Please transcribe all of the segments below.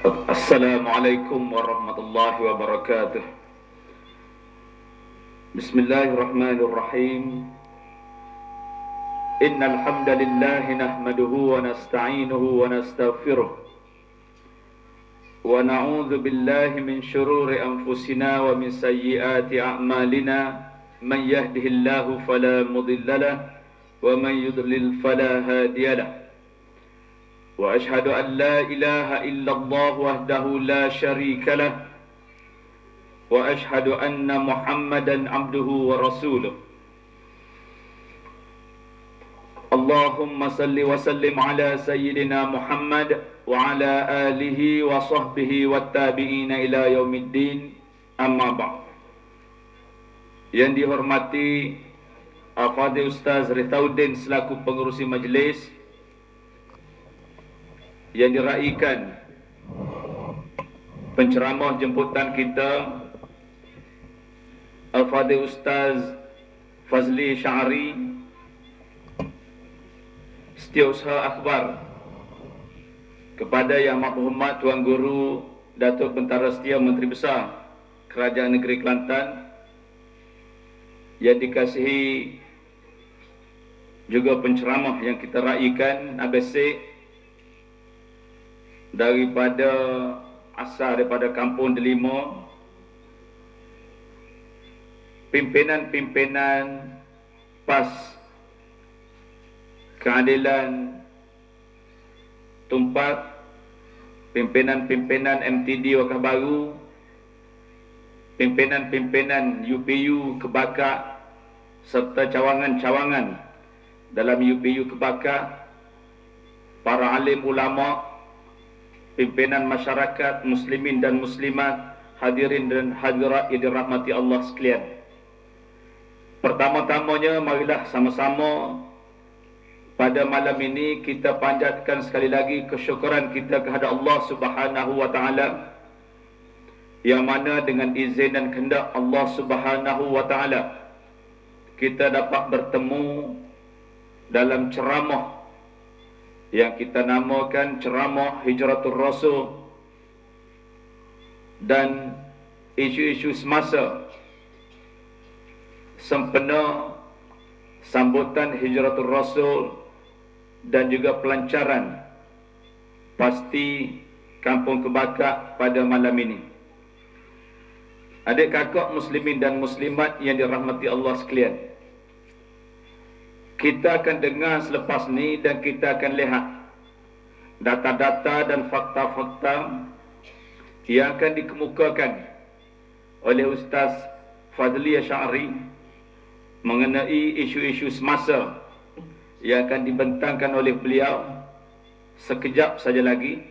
Assalamualaikum warahmatullahi wabarakatuh. Bismillahirrahmanirrahim. Innal hamdalillah nahmaduhu wa nasta'inuhu wa nastaghfiruh. Wa na'udzu billahi min shururi anfusina wa min sayyiati a'malina. Man yahdihillahu fala mudilla lahu wa man yudlil fala hadiya lahu. وأشهد أن لا إله إلا الله وحده لا شريك له وأشهد أن محمدا عبده ورسوله اللهم صل وسلم على سيدنا محمد وعلى آله وصحبه والتابعين إلى يوم الدين أما بعد. Yang dihormati Al-Fadhil Ustaz Ritauddin selaku pengerusi majlis, yang diraikan penceramah jemputan kita Al-Fadhil Ustaz Fazli Syahari, Setiausaha Akhbar, kepada Yang Mahormat Tuan Guru Datuk Bentara Setia Menteri Besar Kerajaan Negeri Kelantan, yang dikasihi juga penceramah yang kita raikan ABC daripada asal daripada Kampung Delima, pimpinan-pimpinan PAS Keadilan Tumpak, pimpinan-pimpinan MTD Wakaf Baru, pimpinan-pimpinan UPU Kebakar serta cawangan-cawangan dalam UPU Kebakar, para alim ulama, pimpinan masyarakat muslimin dan muslimat, hadirin dan hadirat yang dirahmati Allah sekalian. Pertama-tamanya marilah sama-sama pada malam ini kita panjatkan sekali lagi kesyukuran kita kepada Allah Subhanahu wa taala, yang mana dengan izin dan kehendak Allah Subhanahu wa taala kita dapat bertemu dalam ceramah yang kita namakan ceramah Hijratul Rasul dan isu-isu semasa sempena sambutan Hijratul Rasul dan juga pelancaran pasti Kampung Kebakar pada malam ini. Adik kakak muslimin dan muslimat yang dirahmati Allah sekalian, kita akan dengar selepas ni dan kita akan lihat data-data dan fakta-fakta yang akan dikemukakan oleh Ustaz Fadli Syahari mengenai isu-isu semasa yang akan dibentangkan oleh beliau sekejap saja lagi,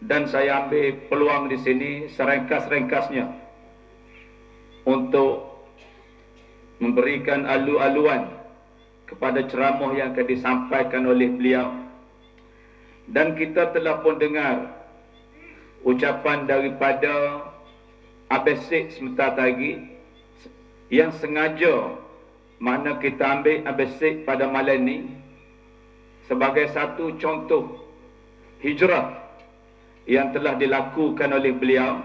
dan saya ambil peluang di sini serengkas-ringkasnya untuk memberikan alu-aluan kepada ceramah yang akan disampaikan oleh beliau. Dan kita telah pun dengar ucapan daripada ABC sebentar lagi, yang sengaja mana kita ambil ABC pada malam ini sebagai satu contoh hijrah yang telah dilakukan oleh beliau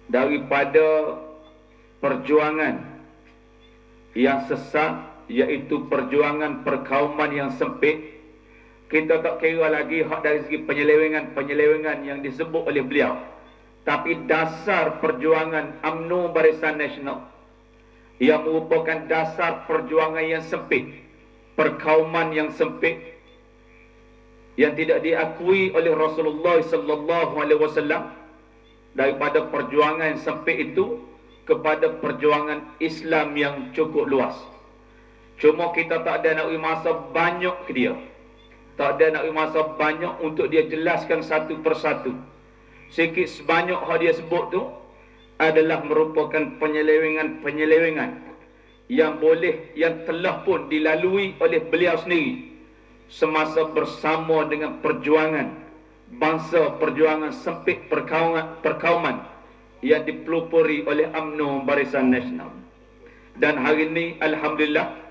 daripada perjuangan yang sesat, iaitu perjuangan perkauman yang sempit. Kita tak kira lagi hak dari segi penyelewengan yang disebut oleh beliau, tapi dasar perjuangan UMNO Barisan Nasional yang merupakan dasar perjuangan yang sempit, perkauman yang sempit yang tidak diakui oleh Rasulullah sallallahu alaihi wasallam. Daripada perjuangan yang sempit itu kepada perjuangan Islam yang cukup luas. Cuma kita tak ada nak beri masa banyak ke dia. Tak ada nak beri masa banyak untuk dia jelaskan satu persatu. Sikit sebanyak yang dia sebut tu adalah merupakan penyelewengan yang telah pun dilalui oleh beliau sendiri semasa bersama dengan perjuangan bangsa, perjuangan sempit perkauman yang dipelopori oleh UMNO Barisan Nasional. Dan hari ini alhamdulillah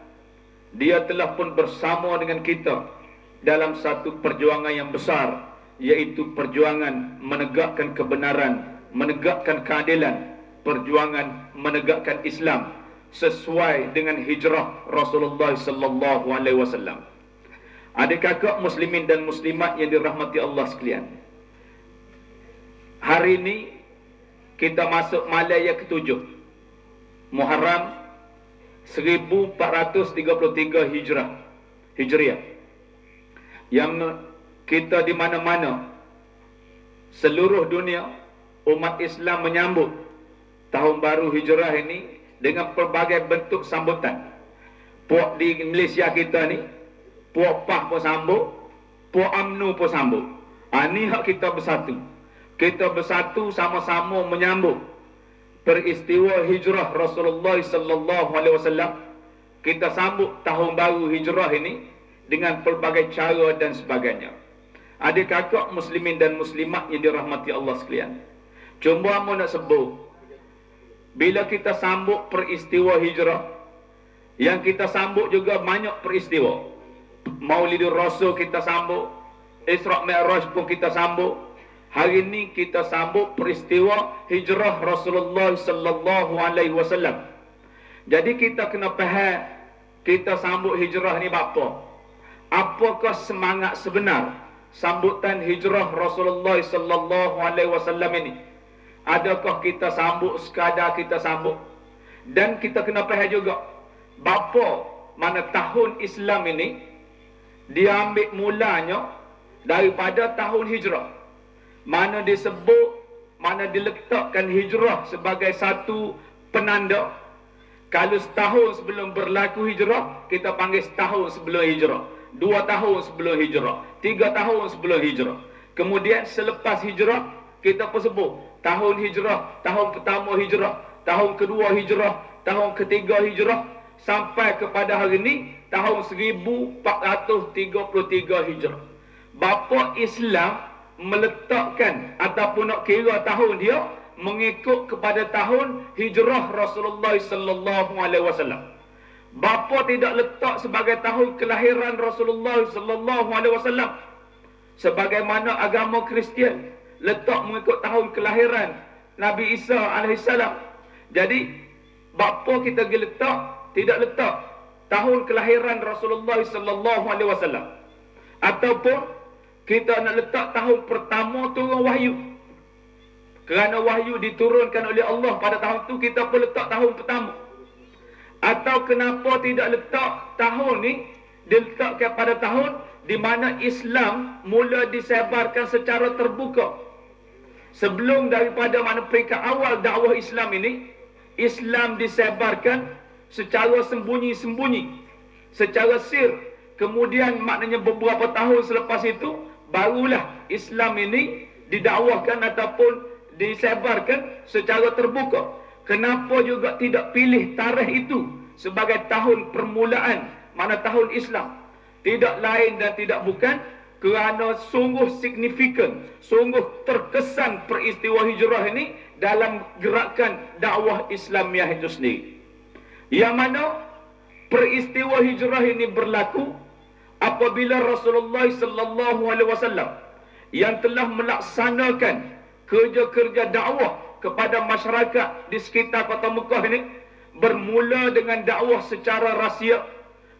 dia telah pun bersama dengan kita dalam satu perjuangan yang besar yaitu perjuangan menegakkan kebenaran, menegakkan keadilan, perjuangan menegakkan Islam sesuai dengan hijrah Rasulullah sallallahu alaihi wasallam. Adik kakak muslimin dan muslimat yang dirahmati Allah sekalian, hari ini kita masuk malam yang ke-7 Muharram 1433 Hijriah, yang kita di mana-mana seluruh dunia umat Islam menyambut tahun baru Hijrah ini dengan pelbagai bentuk sambutan. Puak di Malaysia kita ni, puak PAH pun sambut, puak UMNO pun sambut. Ini hak kita bersatu. Kita bersatu sama-sama menyambut peristiwa hijrah Rasulullah sallallahu alaihi wasallam. Kita sambut tahun baru hijrah ini dengan pelbagai cara dan sebagainya. Adik kakak muslimin dan muslimat yang dirahmati Allah sekalian, cuma mau nak sebut, bila kita sambut peristiwa hijrah, yang kita sambut juga banyak peristiwa. Maulidur Rasul kita sambut, Isra' Mi'raj pun kita sambut. Hari ini kita sambut peristiwa hijrah Rasulullah sallallahu alaihi wasallam. Jadi kita kena faham, kita sambut hijrah ni apa? Apakah semangat sebenar sambutan hijrah Rasulullah sallallahu alaihi wasallam ini? Adakah kita sambut sekadar kita sambut? Dan kita kena faham juga bapa mana tahun Islam ini diambil mulanya daripada tahun hijrah. Mana disebut, mana diletakkan hijrah sebagai satu penanda. Kalau setahun sebelum berlaku hijrah, kita panggil setahun sebelum hijrah, 2 tahun sebelum hijrah, 3 tahun sebelum hijrah. Kemudian selepas hijrah, kita pun sebut tahun hijrah, tahun pertama hijrah, tahun kedua hijrah, tahun ketiga hijrah, sampai kepada hari ini tahun 1433 hijrah. Bapa Islam meletakkan ataupun nak kira tahun dia mengikut kepada tahun hijrah Rasulullah sallallahu alaihi wasallam. Bapa tidak letak sebagai tahun kelahiran Rasulullah sallallahu alaihi wasallam sebagaimana agama Kristian letak mengikut tahun kelahiran Nabi Isa alaihissalam. Jadi bapa kita tidak letak tahun kelahiran Rasulullah sallallahu alaihi wasallam, ataupun kita nak letak tahun pertama turun wahyu. Kerana wahyu diturunkan oleh Allah pada tahun itu, kita pun letak tahun pertama. Atau kenapa tidak letak tahun ni diletakkan pada tahun di mana Islam mula disebarkan secara terbuka. Sebelum daripada mana peringkat awal dakwah Islam ini, Islam disebarkan secara sembunyi-sembunyi, secara sir. Kemudian maknanya beberapa tahun selepas itu barulah Islam ini didakwahkan ataupun disebarkan secara terbuka. Kenapa juga tidak pilih tarikh itu sebagai tahun permulaan mana tahun Islam? Tidak lain dan tidak bukan kerana sungguh signifikan, sungguh terkesan peristiwa hijrah ini dalam gerakan dakwah Islamiah itu sendiri. Yang mana peristiwa hijrah ini berlaku apabila Rasulullah sallallahu alaihi wasallam yang telah melaksanakan kerja-kerja dakwah kepada masyarakat di sekitar kota Mekah ini bermula dengan dakwah secara rahsia,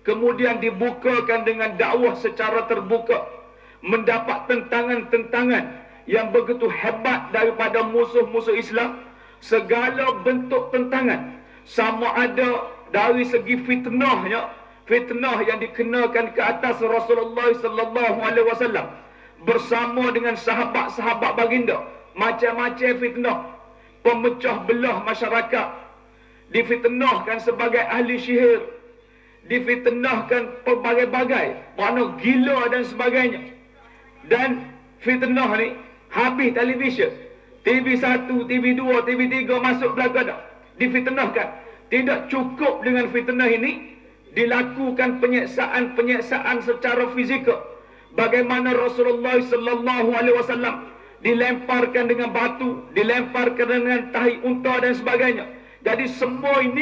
kemudian dibukakan dengan dakwah secara terbuka, mendapat tentangan-tentangan yang begitu hebat daripada musuh-musuh Islam, segala bentuk tentangan, sama ada dari segi fitnahnya, fitnah yang dikenakan ke atas Rasulullah sallallahu alaihi wasallam bersama dengan sahabat-sahabat baginda, macam-macam fitnah, pemecah belah masyarakat, difitnahkan sebagai ahli sihir, difitnahkan pelbagai-bagai, mana gila dan sebagainya. Dan fitnah ni habis televisyen, TV1, TV2, TV3 masuk belakang dah, difitnahkan. Tidak cukup dengan fitnah ini, dilakukan penyeksaan secara fizikal. Bagaimana Rasulullah sallallahu alaihi wasallam dilemparkan dengan batu, dilemparkan dengan tahi unta dan sebagainya. Jadi semua ini